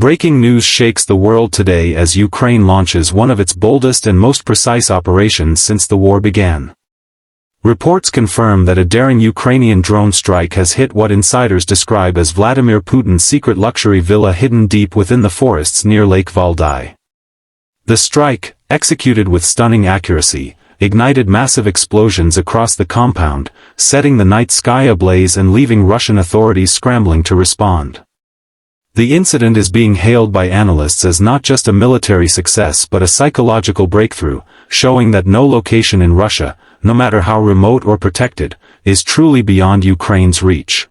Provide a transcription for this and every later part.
Breaking news shakes the world today as Ukraine launches one of its boldest and most precise operations since the war began. Reports confirm that a daring Ukrainian drone strike has hit what insiders describe as Vladimir Putin's secret luxury villa hidden deep within the forests near Lake Valdai. The strike, executed with stunning accuracy, ignited massive explosions across the compound, setting the night sky ablaze and leaving Russian authorities scrambling to respond. The incident is being hailed by analysts as not just a military success but a psychological breakthrough, showing that no location in Russia, no matter how remote or protected, is truly beyond Ukraine's reach.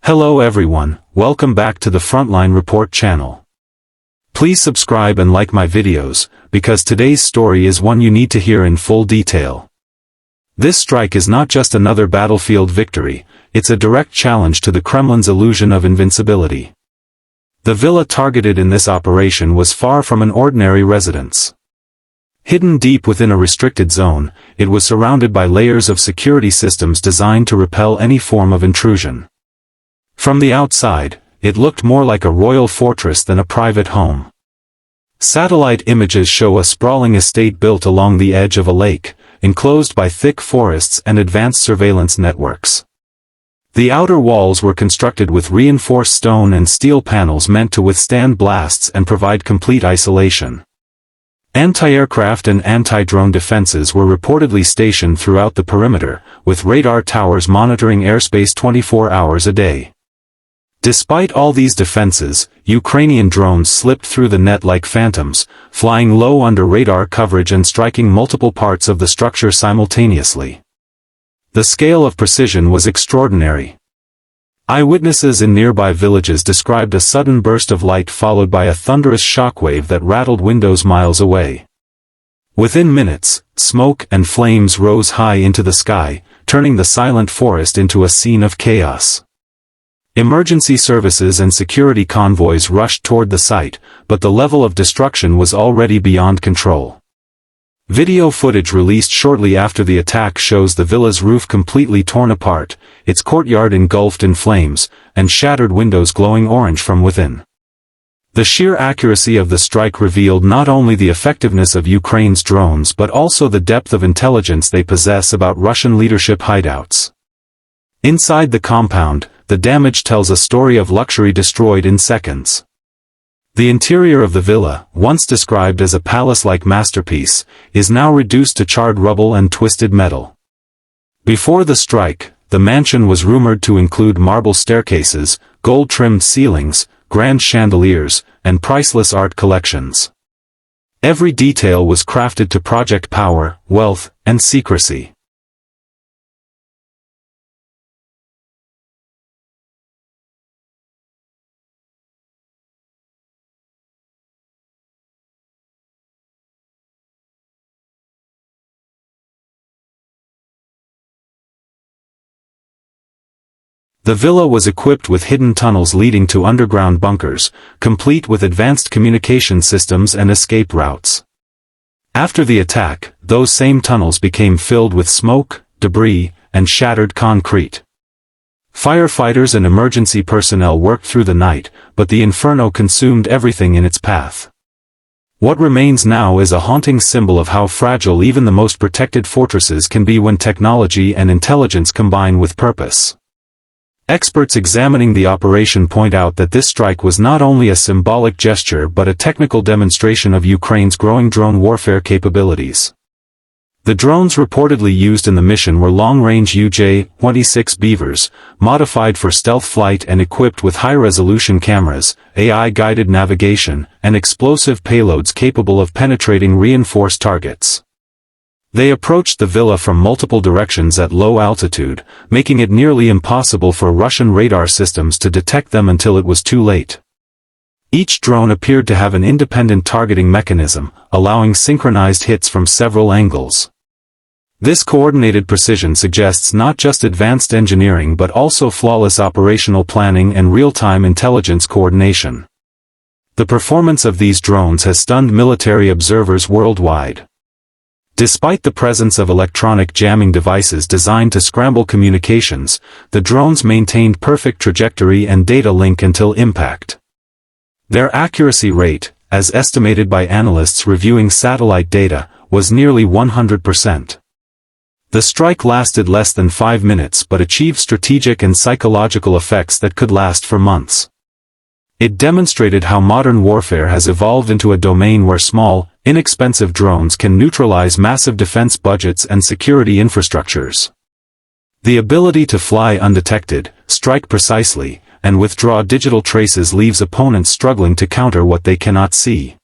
Hello everyone, welcome back to the Frontline Report channel. Please subscribe and like my videos, because today's story is one you need to hear in full detail. This strike is not just another battlefield victory, it's a direct challenge to the Kremlin's illusion of invincibility. The villa targeted in this operation was far from an ordinary residence. Hidden deep within a restricted zone, it was surrounded by layers of security systems designed to repel any form of intrusion. From the outside, it looked more like a royal fortress than a private home. Satellite images show a sprawling estate built along the edge of a lake, enclosed by thick forests and advanced surveillance networks. The outer walls were constructed with reinforced stone and steel panels meant to withstand blasts and provide complete isolation. Anti-aircraft and anti-drone defenses were reportedly stationed throughout the perimeter, with radar towers monitoring airspace 24 hours a day. Despite all these defenses, Ukrainian drones slipped through the net like phantoms, flying low under radar coverage and striking multiple parts of the structure simultaneously. The scale of precision was extraordinary. Eyewitnesses in nearby villages described a sudden burst of light followed by a thunderous shockwave that rattled windows miles away. Within minutes, smoke and flames rose high into the sky, turning the silent forest into a scene of chaos. Emergency services and security convoys rushed toward the site, but the level of destruction was already beyond control. Video footage released shortly after the attack shows the villa's roof completely torn apart, its courtyard engulfed in flames, and shattered windows glowing orange from within. The sheer accuracy of the strike revealed not only the effectiveness of Ukraine's drones but also the depth of intelligence they possess about Russian leadership hideouts. Inside the compound, the damage tells a story of luxury destroyed in seconds. The interior of the villa, once described as a palace-like masterpiece, is now reduced to charred rubble and twisted metal. Before the strike, the mansion was rumored to include marble staircases, gold-trimmed ceilings, grand chandeliers, and priceless art collections. Every detail was crafted to project power, wealth, and secrecy. The villa was equipped with hidden tunnels leading to underground bunkers, complete with advanced communication systems and escape routes. After the attack, those same tunnels became filled with smoke, debris, and shattered concrete. Firefighters and emergency personnel worked through the night, but the inferno consumed everything in its path. What remains now is a haunting symbol of how fragile even the most protected fortresses can be when technology and intelligence combine with purpose. Experts examining the operation point out that this strike was not only a symbolic gesture but a technical demonstration of Ukraine's growing drone warfare capabilities. The drones reportedly used in the mission were long-range UJ-26 Beavers, modified for stealth flight and equipped with high-resolution cameras, AI-guided navigation, and explosive payloads capable of penetrating reinforced targets. They approached the villa from multiple directions at low altitude, making it nearly impossible for Russian radar systems to detect them until it was too late. Each drone appeared to have an independent targeting mechanism, allowing synchronized hits from several angles. This coordinated precision suggests not just advanced engineering but also flawless operational planning and real-time intelligence coordination. The performance of these drones has stunned military observers worldwide. Despite the presence of electronic jamming devices designed to scramble communications, the drones maintained perfect trajectory and data link until impact. Their accuracy rate, as estimated by analysts reviewing satellite data, was nearly 100%. The strike lasted less than 5 minutes but achieved strategic and psychological effects that could last for months. It demonstrated how modern warfare has evolved into a domain where small, inexpensive drones can neutralize massive defense budgets and security infrastructures. The ability to fly undetected, strike precisely, and withdraw digital traces leaves opponents struggling to counter what they cannot see.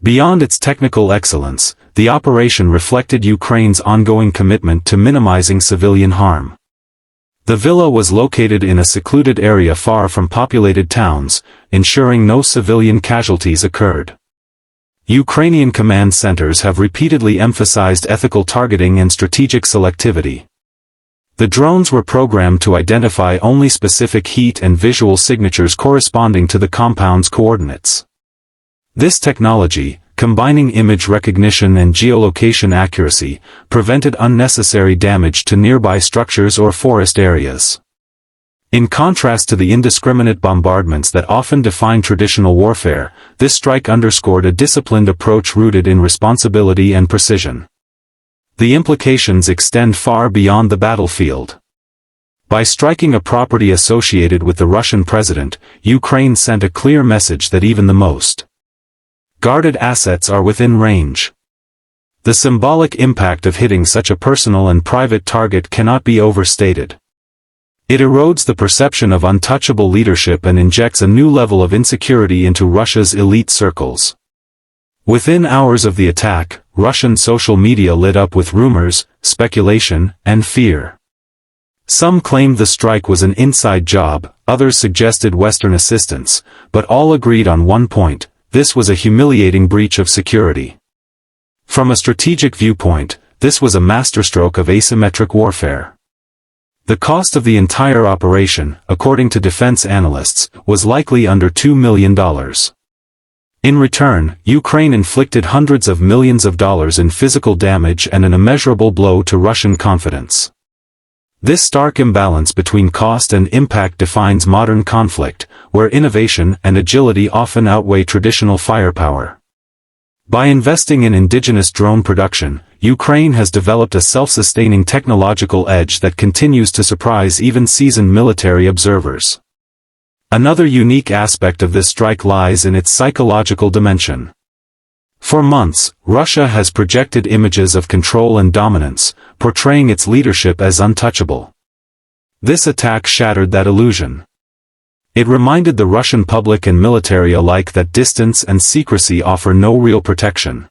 Beyond its technical excellence, the operation reflected Ukraine's ongoing commitment to minimizing civilian harm. The villa was located in a secluded area far from populated towns, ensuring no civilian casualties occurred. Ukrainian command centers have repeatedly emphasized ethical targeting and strategic selectivity. The drones were programmed to identify only specific heat and visual signatures corresponding to the compound's coordinates. This technology, combining image recognition and geolocation accuracy, prevented unnecessary damage to nearby structures or forest areas. In contrast to the indiscriminate bombardments that often define traditional warfare, this strike underscored a disciplined approach rooted in responsibility and precision. The implications extend far beyond the battlefield. By striking a property associated with the Russian president, Ukraine sent a clear message that even the most guarded assets are within range. The symbolic impact of hitting such a personal and private target cannot be overstated. It erodes the perception of untouchable leadership and injects a new level of insecurity into Russia's elite circles. Within hours of the attack, Russian social media lit up with rumors, speculation, and fear. Some claimed the strike was an inside job, others suggested Western assistance, but all agreed on one point: this was a humiliating breach of security. From a strategic viewpoint, this was a masterstroke of asymmetric warfare. The cost of the entire operation, according to defense analysts, was likely under $2 million. In return, Ukraine inflicted hundreds of millions of dollars in physical damage and an immeasurable blow to Russian confidence. This stark imbalance between cost and impact defines modern conflict, where innovation and agility often outweigh traditional firepower. By investing in indigenous drone production, Ukraine has developed a self-sustaining technological edge that continues to surprise even seasoned military observers. Another unique aspect of this strike lies in its psychological dimension. For months, Russia has projected images of control and dominance, portraying its leadership as untouchable. This attack shattered that illusion. It reminded the Russian public and military alike that distance and secrecy offer no real protection.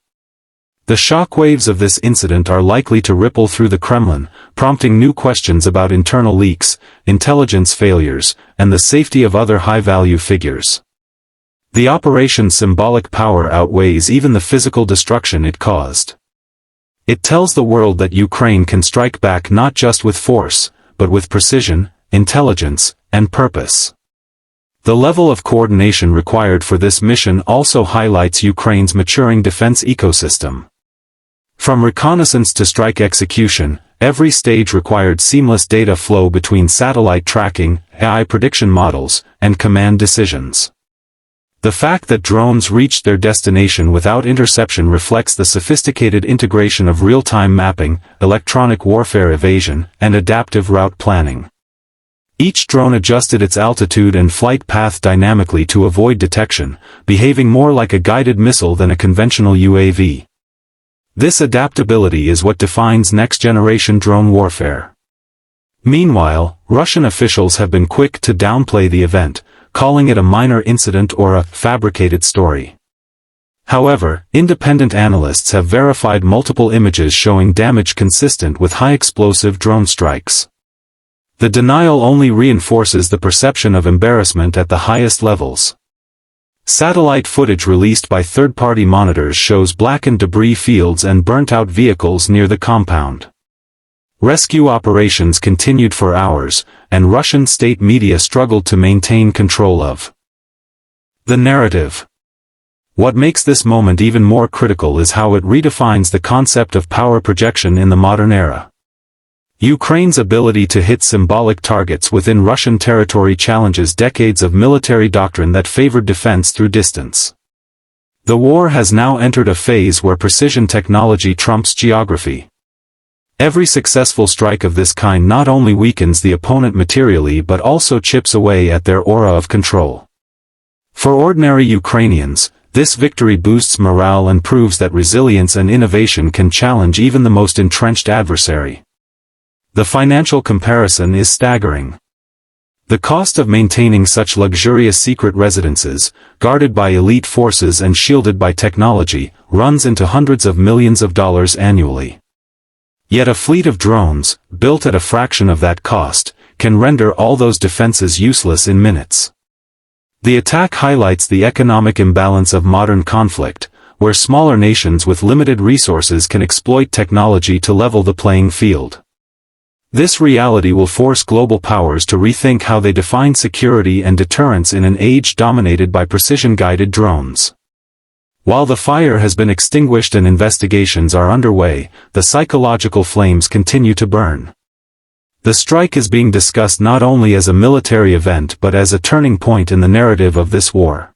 The shockwaves of this incident are likely to ripple through the Kremlin, prompting new questions about internal leaks, intelligence failures, and the safety of other high-value figures. The operation's symbolic power outweighs even the physical destruction it caused. It tells the world that Ukraine can strike back not just with force, but with precision, intelligence, and purpose. The level of coordination required for this mission also highlights Ukraine's maturing defense ecosystem. From reconnaissance to strike execution, every stage required seamless data flow between satellite tracking, AI prediction models, and command decisions. The fact that drones reached their destination without interception reflects the sophisticated integration of real-time mapping, electronic warfare evasion, and adaptive route planning. Each drone adjusted its altitude and flight path dynamically to avoid detection, behaving more like a guided missile than a conventional UAV. This adaptability is what defines next-generation drone warfare. Meanwhile, Russian officials have been quick to downplay the event, calling it a minor incident or a fabricated story. However, independent analysts have verified multiple images showing damage consistent with high-explosive drone strikes. The denial only reinforces the perception of embarrassment at the highest levels. Satellite footage released by third-party monitors shows blackened debris fields and burnt-out vehicles near the compound. Rescue operations continued for hours, and Russian state media struggled to maintain control of the narrative. What makes this moment even more critical is how it redefines the concept of power projection in the modern era. Ukraine's ability to hit symbolic targets within Russian territory challenges decades of military doctrine that favored defense through distance. The war has now entered a phase where precision technology trumps geography. Every successful strike of this kind not only weakens the opponent materially but also chips away at their aura of control. For ordinary Ukrainians, this victory boosts morale and proves that resilience and innovation can challenge even the most entrenched adversary. The financial comparison is staggering. The cost of maintaining such luxurious secret residences, guarded by elite forces and shielded by technology, runs into hundreds of millions of dollars annually. Yet a fleet of drones, built at a fraction of that cost, can render all those defenses useless in minutes. The attack highlights the economic imbalance of modern conflict, where smaller nations with limited resources can exploit technology to level the playing field. This reality will force global powers to rethink how they define security and deterrence in an age dominated by precision-guided drones. While the fire has been extinguished and investigations are underway, the psychological flames continue to burn. The strike is being discussed not only as a military event but as a turning point in the narrative of this war.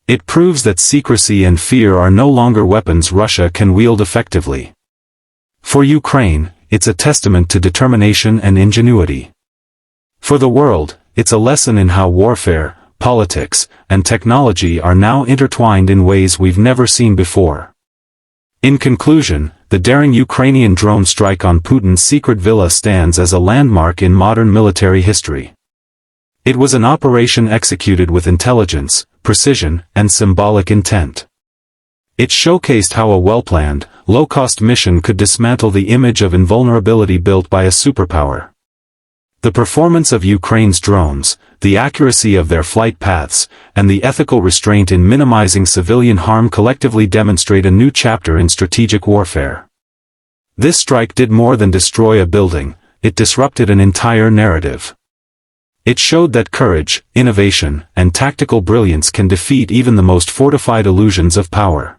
It proves that secrecy and fear are no longer weapons Russia can wield effectively. For Ukraine, it's a testament to determination and ingenuity. For the world, it's a lesson in how warfare, politics, and technology are now intertwined in ways we've never seen before. In conclusion, the daring Ukrainian drone strike on Putin's secret villa stands as a landmark in modern military history. It was an operation executed with intelligence, precision, and symbolic intent. It showcased how a well-planned, low-cost mission could dismantle the image of invulnerability built by a superpower. The performance of Ukraine's drones, the accuracy of their flight paths, and the ethical restraint in minimizing civilian harm collectively demonstrate a new chapter in strategic warfare. This strike did more than destroy a building, it disrupted an entire narrative. It showed that courage, innovation, and tactical brilliance can defeat even the most fortified illusions of power.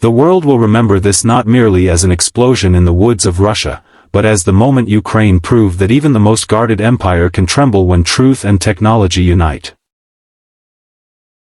The world will remember this not merely as an explosion in the woods of Russia, but as the moment Ukraine proved that even the most guarded empire can tremble when truth and technology unite.